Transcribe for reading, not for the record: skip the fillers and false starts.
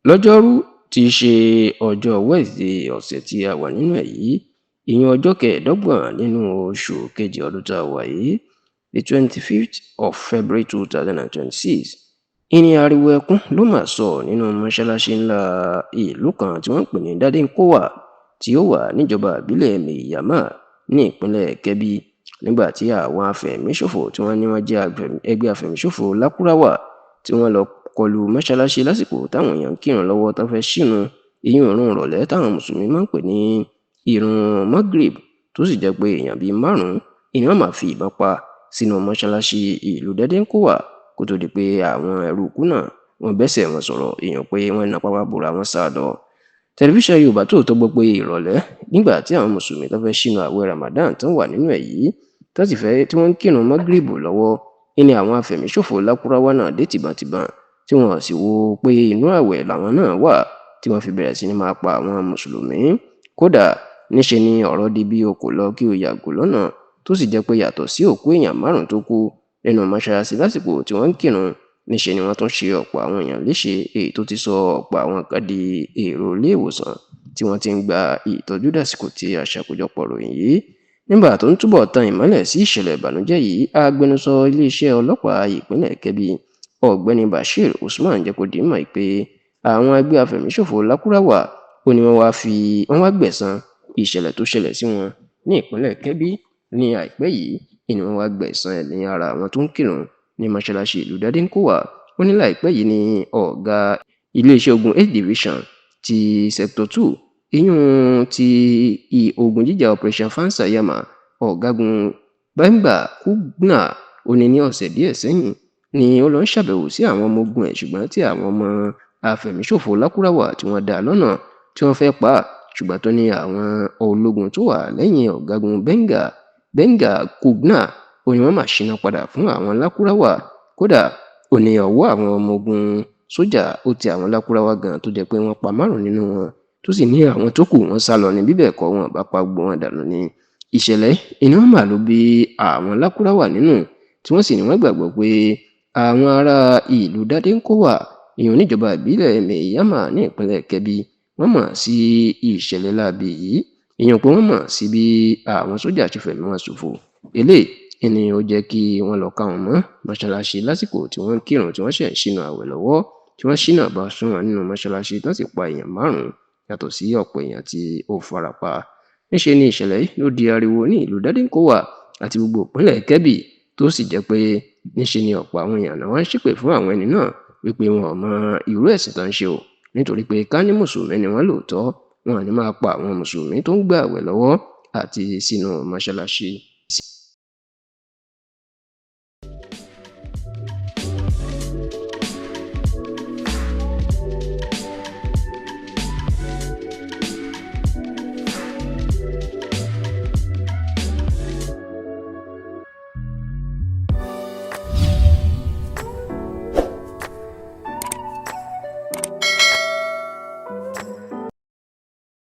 lọ́jọ́rú tí í ṣe ọjọ́ Wednesday ọ̀sẹ̀ tí a wà nínú ẹ̀ yìí, ìyẹn ọjọ́ kẹẹ̀ẹ́dọ́gbọ̀n nínú oṣù kejì ọdún tá a wà yìí, the 25th of February 2026, ìní ariwo ẹkún ló mà sọ nínú mọ́ṣáláṣí ńlá ìlú kan tí wọ́n ń pè ní Dadinkowa tí ó wà níjọba ìbílẹ̀ Maiyama ní ìpínlẹ̀ Kebbi, nígbà tí àwọn afẹ̀míṣòfò tí wọ́n ní wọ́n jẹ́ ẹgbẹ́ afẹ̀míṣòfò Lakurawa tí wọ́n lọ kọlu mọ́ṣáláṣí lásìkò táwọn èèyàn ń kírun lọ́wọ́ tó fẹ́ ṣínu ìyún ìrun ìrọ̀lẹ́ táwọn mùsùlùmí máa ń pè ní ìrun Maghrib, tó sì jẹ́ pé èèyàn bíi 5 èèyàn máa fi ìbọn pa sínú mọ́ṣáláṣí ìlú Dadinkowa kó tó di pé àwọn ẹrúkú náà wọ́n bẹ́sẹ̀ wọn sọ̀rọ̀ èèyàn pé wọ́n na pápá bora wọn sá lọ. Tẹlifíṣàn Yorùbá Tòótọ́ gbọ́ pé ìrọ̀lẹ́ nígbà tí àwọn mùsùlùmí tó fẹ́ ṣínu àwẹ̀ Ramadan tó wà nínú ẹ̀ yìí tí wọ́n ń kírun Maghrib lọ́wọ́ ní àwọn afẹ̀míṣòfò Lakurawa náà dé tìbọntìbọn tí wọ́n sì wo pé inú àwẹ̀ làwọn náà wà tí wọ́n fi bẹ̀rẹ̀ sí ní máa pa àwọn mùsùlùmí. Kódà níṣe ni ọ̀rọ̀ di bí o kò lọ kí o yàgò lọ́nà, tó sì jẹ́ pé yàtọ̀ sí òkú èèyàn 5 tó kú nínú mọ́ṣáláṣí lásìkò tí wọ́n ń kírun, níṣe ni wọ́n tún ṣe ọ̀pọ̀ àwọn èèyàn léṣe, èyí tó ti sọ ọ̀pọ̀ àwọn kan di èrò ilé ìwòsàn tí wọ́n ti ń gba ìtọ́jú dàsìkò tí a ṣàkójọpọ̀ ròyìn yìí. Nígbà tó ń túbọ̀ tan ìmọ́lẹ̀ sí ìṣẹ̀lẹ̀ ìbànújẹ́ yìí, agbẹnusọ iléeṣẹ́ ọlọ́pàá ìpínlẹ̀ Kebbi ọ̀gbẹ́ni Bashir Usman jẹ́ kó di mọ̀ pé àwọn ẹgbẹ́ afẹ̀míṣòfò Lakurawa ó ní wọ́n wá gbẹ̀san ìṣẹ̀lẹ̀ tó ṣẹlẹ̀ sí wọn ní ìpínlẹ̀ Kebbi ní àìpẹ́ yìí, ni wọ́n wá gbẹ̀san ẹ̀ ní ara àwọn tó ń kírun ní mọ́ṣáláṣí ìlú Dadinkowa. Ó ní láìpẹ́ yìí ni ọ̀gá iléeṣẹ́ ogun 8 Division ti Sector 2 ìyún ti ogun jíjà Operation Fansanyama ọ̀gágun Bemba Kugna ó ní ọ̀sẹ̀ díẹ̀ sẹ́yìn ni ó lọ ń ṣàbẹ̀wò sí àwọn ọmọ ogun ẹ̀, ṣùgbọ́n tí àwọn ọmọ afẹ̀míṣòfò Lakurawa tí wọ́n dá lọ́nà tí wọ́n fẹ́ pa á, ṣùgbọ́n tó ní àwọn ológun tó wà lẹ́yìn ọ̀gágun Benga Kugna ó ní wọ́n máa ṣínà padà fún àwọn Lakurawa. Kódà ó ní ọwọ́ àwọn ọmọ ogun sójà ó ti àwọn Lakurawa gan, tó jẹ́ pé wọ́n pa 5 nínú wọn, tó sì ní àwọn tó kù wọ́n sá lọ ní bíbẹ̀ kọ́ wọn bá pa gbogbo wọn dànù ní ìṣẹ̀lẹ̀ iná mà ló bí àwọn Lakurawa nínú, tí wọ́n sì ní wọ́n gbàgbọ́ pé àwọn ará ìlú Dadinkowa ìyẹn níjọba ìbílẹ̀ Maiyama ní ìpínlẹ̀ Kebbi wọ́n mọ̀ sí ìṣẹ̀lẹ̀ láabi yìí, ìyẹn pé wọ́n mọ̀ sí bí àwọn sójà ṣe fẹ̀mí wọn ṣòfò. Eléyìí ni ó jẹ́ kí wọ́n lọ ká wọn mọ́ mọ́ṣáláṣí lásìkò tí wọ́n ń kírun tí wọ́n ṣẹ̀ ń ṣínú àwẹ̀ lọ́wọ́, tí wọ́n ṣínà bá sún wọn nínú mọ́ṣáláṣí tó sì pa èèyàn 5 yàtọ̀ sí ọ̀pọ̀ èèyàn tí ó farapa. Níṣe ni ìṣẹ̀lẹ̀ yìí ló di ariwo ní ìlú Dadinkowa àti gbogbo ìpínlẹ̀ Kebbi, tó sì jẹ́ pé níṣe ni ọ̀pọ̀ àwọn èèyàn náà wọ́n ń ṣépè fún àwọn ẹni náà wípé wọn ò mọ irú ẹ̀sìn tó ń ṣe o, nítorí pé ká ní mùsùlùmí ni wọ́n lóòótọ́, wọn ò ní máa pa àwọn mùsùlùmí tó ń gbààwẹ̀ lọ́wọ́ àti sínú mọ́ṣáláṣí.